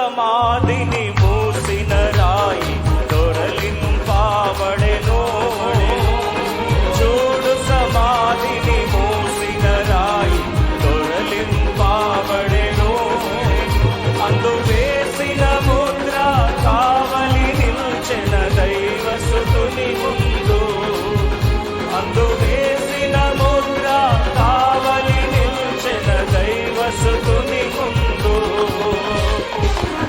సమాధిని మూసిన రాయి దొరలింపబడెను. చూడు సమాధిని మూసిన రాయి దొరలింపబడెను. అందు వేసిన ముద్ర కావలి నిల్చెన దైవసుతుని ముందు. అందు వేసిన ముద్ర కావలి నిల్చెన దైవసుతుని ముందు.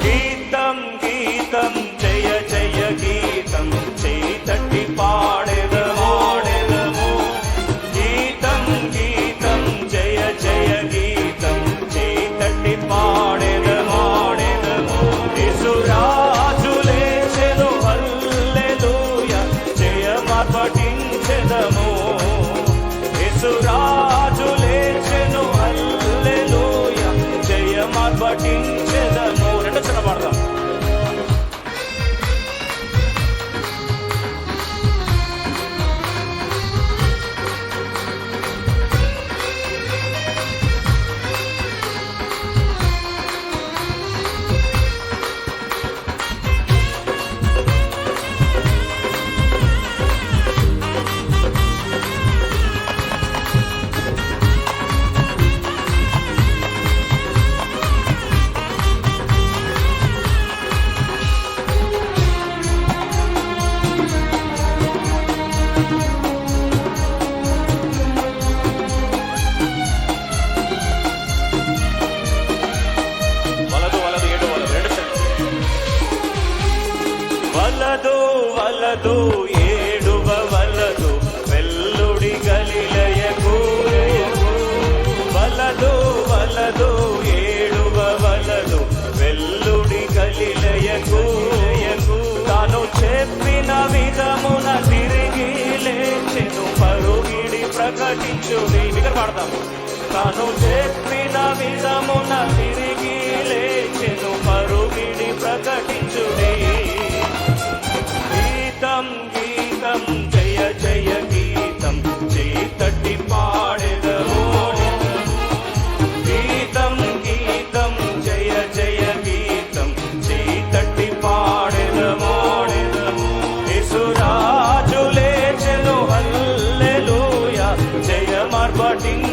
గీతం గీతం జయ జయ గీతం చేతట్టి పాడెదము. గీతం గీతం జయ జయ గీతం చేతట్టి పాడెదము. యేసురాజు లేచెను హల్లెలూయా జయమర్పటించెదము. యేసురాజు లేచెను హల్లెలూయా జయమర్పటించెదము. రెండు చిన్న పాడదాం. వలదు వలదు ఏడువ వలదు వెల్లుడి గలిలయకు. వలదు వలదు ఏడువ వలదు వెల్లుడి గలిలయకు. తాను చెప్పిన విధమున తిరిగి లేచెను పరుగిడి ప్రకటించుడి. ఇక్కడ పాడతాము. తాను చెప్పిన విధమున తిరిగి లేచెను పరుగిడి ప్రకటించుడి. గీతం గీతం జయ జయ గీతం చేతట్టి పాడెదము. గీతం గీతం జయ జయ గీతం చేతట్టి పాడెదము. యేసురాజు లేచెను హల్లెలూయా జయమర్పటించెదము.